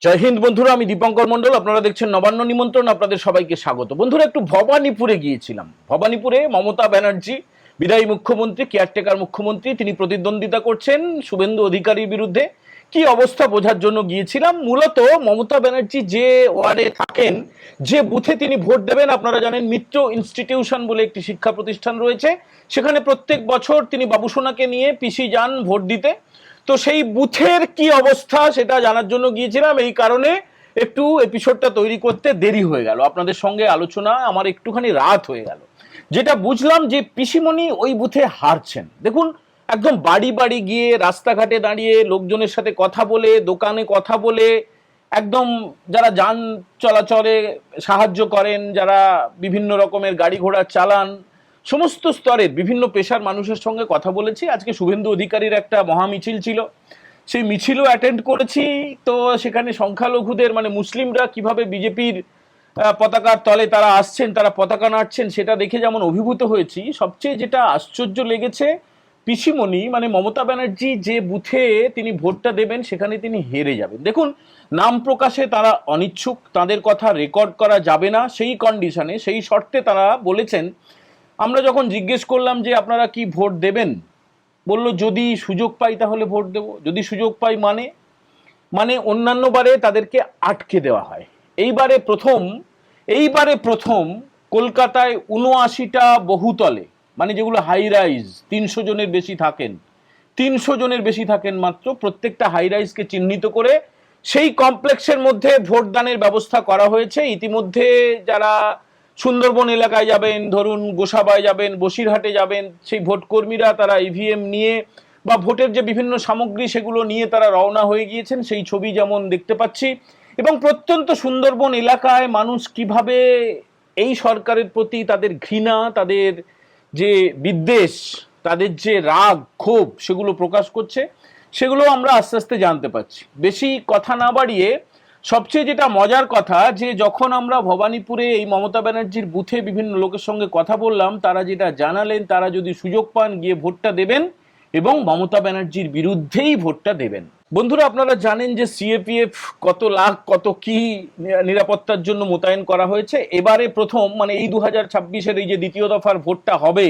জয় হিন্দ বন্ধুরা, আমি দীপঙ্কর মন্ডল। আপনারা দেখছেন নবান্ন নিমন্ত্রণ। আপনাদের সবাইকে স্বাগত। বন্ধুরা, একটু ভবানীপুরে গিয়েছিলাম। ভবানীপুরে মমতা ব্যানার্জি, বিদায়ী মুখ্যমন্ত্রী, কেয়ারটেকার মুখ্যমন্ত্রী, তিনি প্রতিদ্বন্দ্বিতা করছেন শুভেন্দু অধিকারীর বিরুদ্ধে। কি অবস্থা বোঝার জন্য গিয়েছিলাম। মূলত মমতা ব্যানার্জি যে ওয়ার্ডে থাকেন, যে বুথে তিনি ভোট দেবেন, আপনারা জানেন মিত্র ইনস্টিটিউশন বলে একটি শিক্ষা প্রতিষ্ঠান রয়েছে। সেখানে প্রত্যেক বছর তিনি বাবুসোনাকে নিয়ে পিসি যান ভোট দিতে। তো সেই বুথের কি অবস্থা সেটা জানার জন্য গিয়েছিলাম। এই কারণে একটু এপিসোডটা তৈরি করতে দেরি হয়ে গেল, আপনাদের সঙ্গে আলোচনা আমার একটুখানি রাত হয়ে গেল। যেটা বুঝলাম যে পিসিমণি ওই বুথে হারছেন। দেখুন, একদম বাড়ি বাড়ি গিয়ে, রাস্তাঘাটে দাঁড়িয়ে, লোকজনের সাথে কথা বলে, দোকানে কথা বলে, একদম যারা যান চলাচলে সাহায্য করেন, যারা বিভিন্ন রকমের গাড়ি ঘোড়া চালান, সমস্ত স্তরের বিভিন্ন পেশার মানুষের সঙ্গে কথা বলেছি। আজকে শুভেন্দু অধিকারীর একটা মহামিছিল ছিল, সেই মিছিলও অ্যাটেন্ড করেছি। তো সেখানে সংখ্যালঘুদের মানে মুসলিমরা কিভাবে বিজেপির পতাকার তলে তারা আসছেন, তারা পতাকা নাড়ছেন, সেটা দেখে যেমন অভিভূত হয়েছি, সবচেয়ে যেটা আশ্চর্য লেগেছে, পিসিমণি মানে মমতা ব্যানার্জি যে বুথে তিনি ভোটটা দেবেন সেখানে তিনি হেরে যাবেন। দেখুন, নাম প্রকাশে তারা অনিচ্ছুক, তাদের কথা রেকর্ড করা যাবে না, সেই কন্ডিশনে, সেই শর্তে তারা বলেছেন। আমরা যখন জিজ্ঞেস করলাম যে আপনারা কি ভোট দেবেন, বলল যদি সুযোগ পাই তাহলে ভোট দেব। যদি সুযোগ পাই মানে মানে অন্যান্য বারে তাদেরকে আটকে দেওয়া হয়। এইবারে প্রথম কলকাতায় ৭৯টা বহুতলে, মানে যেগুলো হাই রাইজ, ৩০০ জনের বেশি থাকেন, ৩০০ জনের বেশি থাকেন মাত্র, প্রত্যেকটা হাই রাইজকে চিহ্নিত করে সেই কমপ্লেক্সের মধ্যে ভোটদানের ব্যবস্থা করা হয়েছে। ইতিমধ্যে যারা সুন্দরবন এলাকায় যাবেন, ধরুন গোসাবায় যাবেন, বসিরহাটে যাবেন, সেই ভোটকর্মীরা তারা ইভিএম নিয়ে বা ভোটের যে বিভিন্ন সামগ্রী সেগুলো নিয়ে তারা রওনা হয়ে গিয়েছেন, সেই ছবি যেমন দেখতে পাচ্ছি। এবং প্রত্যন্ত সুন্দরবন এলাকায় মানুষ কিভাবে এই সরকারের প্রতি তাদের ঘৃণা, তাদের যে বিদ্বেষ, তাদের যে রাগ ক্ষোভ, সেগুলো প্রকাশ করছে, সেগুলো আমরা আস্তে আস্তে জানতে পারছি। বেশি কথা না বাড়িয়ে, সবচেয়ে যেটা মজার কথা, যে যখন আমরা ভবানীপুরে এই মমতা ব্যানার্জির বুথে বিভিন্ন লোকের সঙ্গে কথা বললাম, তারা যেটা জানালেন, তারা যদি সুযোগ পান গিয়ে ভোটটা দেবেন এবং মমতা ব্যানার্জির বিরুদ্ধেই ভোটটা দেবেন। বন্ধুরা, আপনারা জানেন যে সিএপিএফ কত লাখ কত কি নিরাপত্তার জন্য মোতায়েন করা হয়েছে। এবারে প্রথম মানে এই 2026-এর এই যে দ্বিতীয় দফার ভোটটা হবে,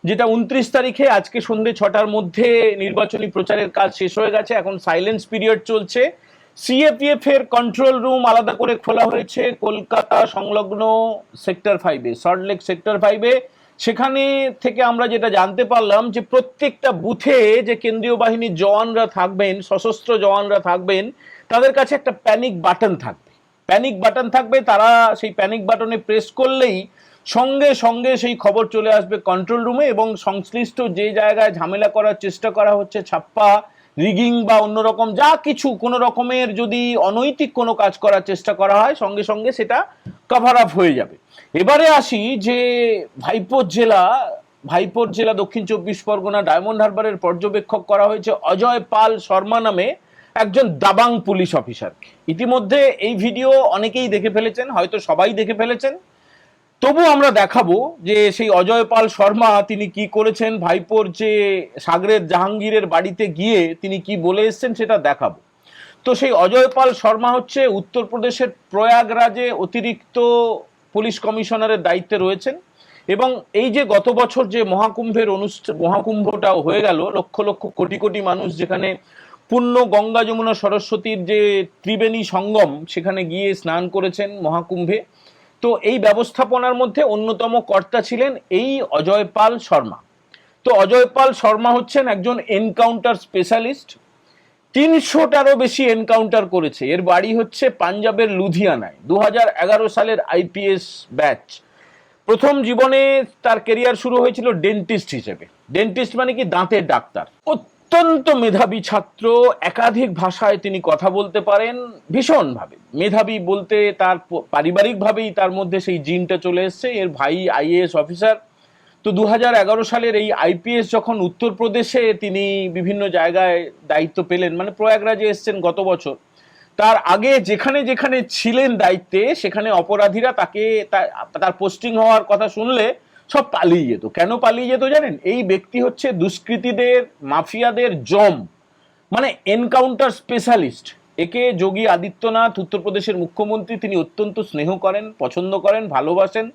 যেটা 29 তারিখে, আজকে সন্ধ্যে 6টার মধ্যে নির্বাচনী প্রচারের কাজ শেষ হয়ে গেছে, এখন সাইলেন্স পিরিয়ড চলছে। সিএপিএফ এর কন্ট্রোল রুম আলাদা করে খোলা হয়েছে কলকাতা সংলগ্ন সেক্টর 5-এ, সল্টলেক সেক্টর 5-এ। সেখানে থেকে আমরা যেটা জানতে পারলাম যে প্রত্যেকটা বুথে যে কেন্দ্রীয় বাহিনীর জওয়ানরা থাকবেন, সশস্ত্র জওয়ানরা থাকবেন, তাদের কাছে একটা প্যানিক বাটন থাকবে। প্যানিক বাটন থাকবে, তারা সেই প্যানিক বাটনে প্রেস করলেই সঙ্গে সঙ্গে সেই খবর চলে আসবে কন্ট্রোল রুমে, এবং সংশ্লিষ্ট যে জায়গায় ঝামেলা করার চেষ্টা করা হচ্ছে, ছাপ্পা, রিগিং বা অন্যরকম যা কিছু, কোনো রকমের যদি অনৈতিক কোনো কাজ করার চেষ্টা করা হয়, সঙ্গে সঙ্গে সেটা কভার আপ হয়ে যাবে। এবারে আসি যে ভাইপোর জেলা দক্ষিণ 24 পরগনা ডায়মন্ড হারবারের পর্যবেক্ষক করা হয়েছে অজয় পাল শর্মা নামে একজন দাবাং পুলিশ অফিসারকে। ইতিমধ্যে এই ভিডিও অনেকেই দেখে ফেলেছেন, হয়তো সবাই দেখে ফেলেছেন, তবু আমরা দেখাবো যে সেই অজয় পাল শর্মা তিনি কি করেছেন, ভাইপোর যে সাগরের জাহাঙ্গীরের বাড়িতে গিয়ে তিনি কি বলে এসছেন সেটা দেখাবো। তো সেই অজয় পাল শর্মা হচ্ছে উত্তরপ্রদেশের প্রয়াগরাজে অতিরিক্ত পুলিশ কমিশনারের দায়িত্বে রয়েছেন। এবং এই যে গত বছর যে মহাকুম্ভটা হয়ে গেল, লক্ষ লক্ষ কোটি কোটি মানুষ যেখানে পূর্ণ গঙ্গা যমুনা সরস্বতীর যে ত্রিবেণী সঙ্গম, সেখানে গিয়ে স্নান করেছেন মহাকুম্ভে। তো এই ব্যবস্থাপনার মধ্যে অন্যতম কর্তা ছিলেন এই অজয় পাল শর্মা। তো অজয় পাল শর্মা হচ্ছেন একজন এনকাউন্টার স্পেশালিস্ট, 300টারও বেশি এনকাউন্টার করেছে। এর বাড়ি হচ্ছে পাঞ্জাবের লুধিয়ানায়, 2011 সালের আইপিএস ব্যাচ। প্রথম জীবনে তার কেরিয়ার শুরু হয়েছিল ডেন্টিস্ট হিসেবে। ডেন্টিস্ট মানে কি, দাঁতের ডাক্তার। অত্যন্ত মেধাবী ছাত্র, একাধিক ভাষায় তিনি কথা বলতে পারেন, ভীষণভাবে মেধাবী। বলতে তার পারিবারিকভাবেই তার মধ্যে সেই জিনটা চলে এসছে। এর ভাই আইএএস অফিসার। তো 2011 সালের এই আইপিএস যখন উত্তরপ্রদেশে তিনি বিভিন্ন জায়গায় দায়িত্ব পেলেন, মানে প্রয়াগরাজে এসছেন গত বছর, তার আগে যেখানে যেখানে ছিলেন দায়িত্বে, সেখানে অপরাধীরা তার পোস্টিং হওয়ার কথা শুনলে সব পালিয়ে যেত। কেন পালিয়ে যেত জানেন? এই ব্যক্তি হচ্ছে দুষ্কৃতীদের, মাফিয়াদের জম, মানে এনকাউন্টার স্পেশালিস্ট। একে যোগী আদিত্যনাথ উত্তরপ্রদেশের মুখ্যমন্ত্রী, তিনি অত্যন্ত স্নেহ করেন, পছন্দ করেন, ভালোবাসেন।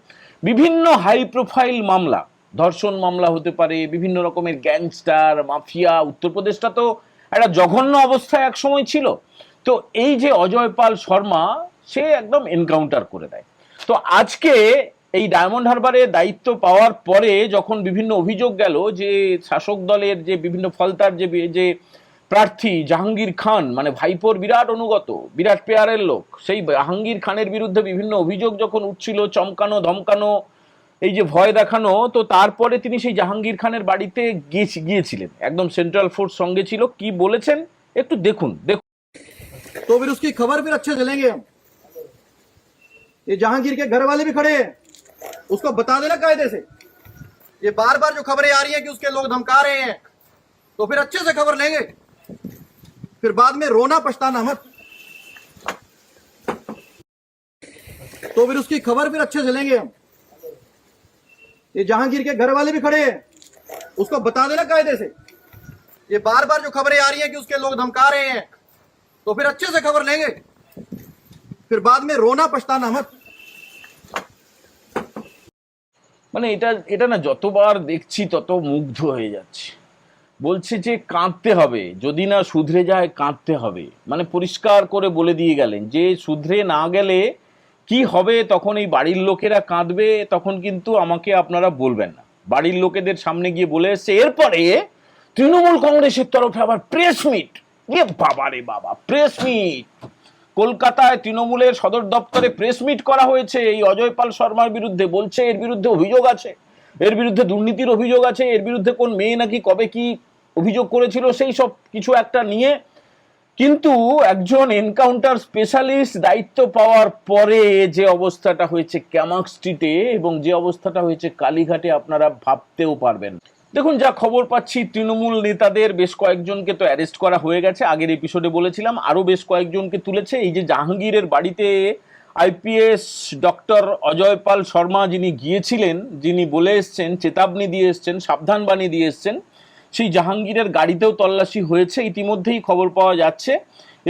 বিভিন্ন হাই প্রোফাইল মামলা, ধর্ষণ মামলা হতে পারে, বিভিন্ন রকমের গ্যাংস্টার, মাফিয়া, উত্তরপ্রদেশটা তো একটা জঘন্য অবস্থায় এক সময় ছিল। তো এই যে অজয় পাল শর্মা, সে একদম এনকাউন্টার করে দেয়। তো আজকে এই ডায়মন্ড হারবারে দায়িত্ব পাওয়ার পরে যখন বিভিন্ন অভিযোগ গেল যে শাসক দলের যে বিভিন্ন ফলতার যে প্রার্থী জাহাঙ্গীর খান, মানে ভাইপোর বিরাট অনুগত, বিরাট পেয়ারের লোক, সেই জাহাঙ্গীর খানের বিরুদ্ধে বিভিন্ন অভিযোগ যখন উঠছিল, চমকানো ধমকানো, এই যে ভয় দেখানো, তো তারপরে তিনি সেই জাহাঙ্গীর খানের বাড়িতে গিয়েছিলেন, একদম সেন্ট্রাল ফোর্স সঙ্গে ছিল। কি বলেছেন একটু দেখুন। तो फिर उसकी खबर फिर अच्छे से लेंगे हम। ये जहांगीर के घर वाले भी खड़े हैं, उसको बता देना कायदे से। ये बार बार जो खबरें आ रही हैं कि उसके लोग धमका रहे हैं, तो फिर अच्छे से खबर लेंगे, फिर बाद में रोना पछताना मत। तो फिर उसकी खबर फिर अच्छे से लेंगे हम। ये जहांगीर के घर वाले भी खड़े हैं, उसको बता देना कायदे से। ये बार बार जो खबरें आ रही हैं कि उसके लोग धमका रहे हैं, तो फिर अच्छे से खबर लेंगे, फिर बाद में रोना पछताना मत। মানে এটা না যতবার দেখছি তত মুগ্ধ হয়ে যাচ্ছে। বলছে যে কাঁদতে হবে, যদি না শুধরে যায় কাঁদতে হবে। মানে পরিষ্কার করে বলে দিয়ে গেলেন যে শুধরে না গেলে কি হবে, তখন এই বাড়ির লোকেরা কাঁদবে, তখন কিন্তু আমাকে আপনারা বলবেন না। বাড়ির লোকেদের সামনে গিয়ে বলে এসছে। এরপরে তৃণমূল কংগ্রেসের তরফে আবার প্রেস মিট। এ বাবা রে বাবা, প্রেস মিট! কলকাতায় তৃণমূলের সদর দপ্তরে প্রেস মিট করা হয়েছে এই অজয় পাল শর্মার বিরুদ্ধে। বলছে এর বিরুদ্ধে অভিযোগ আছে, এর বিরুদ্ধে দুর্নীতির অভিযোগ আছে, এর বিরুদ্ধে কোন মেয়ে নাকি কবে কি অভিযোগ করেছিল সেই সব কিছু একটা নিয়ে। কিন্তু একজন এনকাউন্টার স্পেশালিস্ট দায়িত্ব পাওয়ার পরে যে অবস্থাটা হয়েছে ক্যামাক স্ট্রিটে এবং যে অবস্থাটা হয়েছে কালীঘাটে, আপনারা ভাবতেও পারবেন। দেখুন, যা খবর পাচ্ছি, তৃণমূল নেতাদের বেশ কয়েকজনকে তো অ্যারেস্ট করা হয়ে গেছে, আগের এপিসোডে বলেছিলাম, আরো বেশ কয়েকজনকে তুলেছে। এই যে জাহাঙ্গীরের বাড়িতে আইপিএস ডক্টর অজয় পাল শর্মা যিনি গিয়েছিলেন, যিনি বলে এসছেন, চেতাবনী দিয়ে এসছেন, সাবধান বাণী দিয়ে এসছেন, সেই জাহাঙ্গীরের গাড়িতেও তল্লাশি হয়েছে ইতিমধ্যেই খবর পাওয়া যাচ্ছে।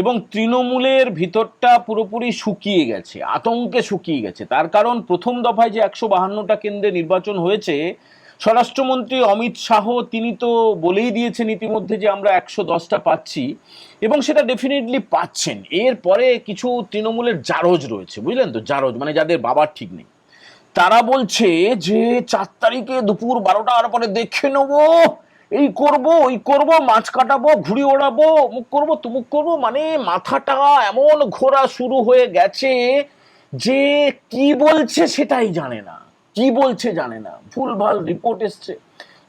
এবং তৃণমূলের ভিতরটা পুরোপুরি শুকিয়ে গেছে, আতঙ্কে শুকিয়ে গেছে। তার কারণ প্রথম দফায় যে 152টা কেন্দ্রে নির্বাচন হয়েছে, স্বরাষ্ট্রমন্ত্রী অমিত শাহ তিনি তো বলেই দিয়েছেন ইতিমধ্যে যে আমরা 110টা পাচ্ছি, এবং সেটা ডেফিনেটলি পাচ্ছেন। এরপরে কিছু তৃণমূলের জারজ রয়েছে, বুঝলেন তো, জারজ মানে যাদের বাবার ঠিক নেই, তারা বলছে যে 4 তারিখে দুপুর 12টার পরে দেখে নেবো, এই করব ওই করব, মাছ কাটাবো, ঘুড়ি ওড়াবো, মুখ করবো তুমুক করবো। মানে মাথাটা এমন ঘোরা শুরু হয়ে গেছে যে কি বলছে সেটাই জানে না, কি বলছে জানে না, ভুলভাল রিপোর্ট এসছে।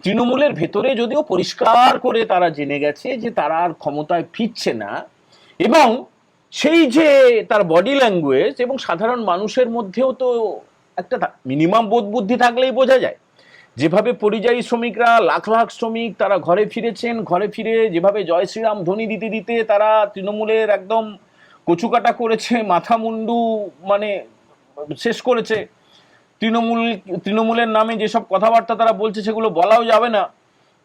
তৃণমূলের ভেতরে যদিও পরিষ্কার করে তারা জেনে গেছে যে তারা আর ক্ষমতায় ফিরছে না, এবং সেই যে তার বডি ল্যাঙ্গুয়েজ এবং সাধারণ মানুষের মধ্যেও তো একটা মিনিমাম বোধ বুদ্ধি থাকলেই বোঝা যায়। যেভাবে পরিযায়ী শ্রমিকরা, লাখ লাখ শ্রমিক, তারা ঘরে ফিরেছেন, ঘরে ফিরে যেভাবে জয় শ্রীরাম ধ্বনি দিতে দিতে তারা তৃণমূলের একদম কচুকাটা করেছে, মাথা মুন্ডু মানে শেষ করেছে। তৃণমূলের নামে যেসব কথাবার্তা তারা বলছে সেগুলো বলাও যাবে না।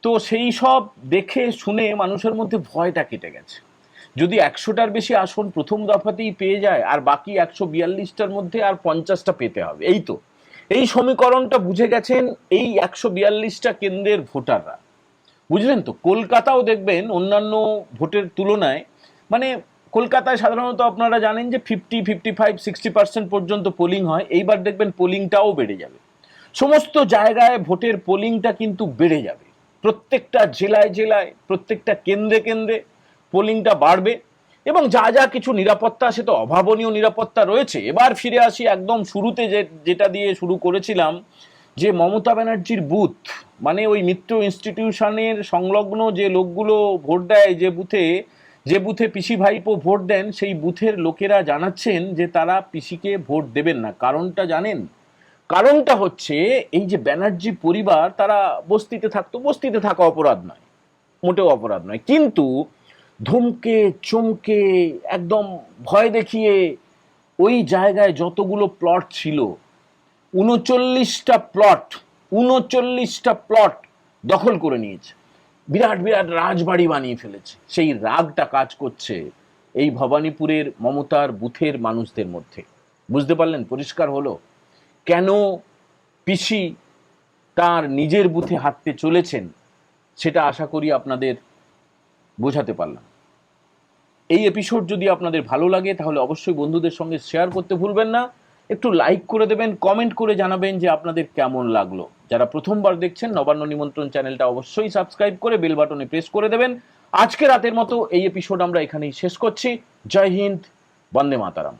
তো সেই সব দেখে শুনে মানুষের মধ্যে ভয়টা কেটে গেছে। যদি 100টার বেশি আসন প্রথম দফাতেই পেয়ে যায়, আর বাকি 142টার মধ্যে আর 50টা পেতে হবে, এই তো এই সমীকরণটা বুঝে গেছেন এই 142টা কেন্দ্রের ভোটাররা, বুঝলেন তো। কলকাতাও দেখবেন অন্যান্য ভোটের তুলনায়, মানে কলকাতায় সাধারণত আপনারা জানেন যে 50, 55, 60% পর্যন্ত পোলিং হয়। এইবার দেখবেন পোলিংটাও বেড়ে যাবে, সমস্ত জায়গায় ভোটের পোলিংটা কিন্তু বেড়ে যাবে, প্রত্যেকটা জেলায় জেলায়, প্রত্যেকটা কেন্দ্রে কেন্দ্রে পোলিংটা বাড়বে। এবং যা যা কিছু নিরাপত্তা, সে তো অভাবনীয় নিরাপত্তা রয়েছে। এবার ফিরে আসি একদম শুরুতে যেটা দিয়ে শুরু করেছিলাম, যে মমতা ব্যানার্জির বুথ, মানে ওই মিত্র ইনস্টিটিউশনের সংলগ্ন যে লোকগুলো ভোট দেয়, যে বুথে পিসি ভাইপো ভোট দেন, সেই বুথের লোকেরা জানাচ্ছেন যে তারা পিসিকে ভোট দেবেন না। কারণটা জানেন? কারণটা হচ্ছে এই যে ব্যানার্জি পরিবার, তারা বস্তিতে থাকতো, বস্তিতে থাকা অপরাধ নয়, মোটেও অপরাধ নয়, কিন্তু ধমকে চমকে একদম ভয় দেখিয়ে ওই জায়গায় যতগুলো প্লট ছিল, 39টা প্লট দখল করে নিয়েছে, বিরাট বিরাট রাজবাড়ি বানিয়ে ফেলেছে। সেই রাগটা কাজ করছে এই ভবানীপুরের মমতার বুথের মানুষদের মধ্যে। বুঝতে পারলেন? পরিষ্কার হলো কেন পিসি তার নিজের বুথে হাঁটতে চলেছেন, সেটা আশা করি আপনাদের বোঝাতে পারলাম। এই এপিসোড যদি আপনাদের ভালো লাগে তাহলে অবশ্যই বন্ধুদের সঙ্গে শেয়ার করতে ভুলবেন না। একটু লাইক করে দেবেন, কমেন্ট করে জানাবেন যে আপনাদের কেমন লাগলো। যারা প্রথমবার দেখছেন নবান্ন নিমন্ত্রণ চ্যানেলটা অবশ্যই সাবস্ক্রাইব করে বেল বাটনে প্রেস করে দেবেন। আজকে রাতের মতো এই এপিসোড আমরা এখানেই শেষ করছি। জয় হিন্দ, বন্দে মাতারাম।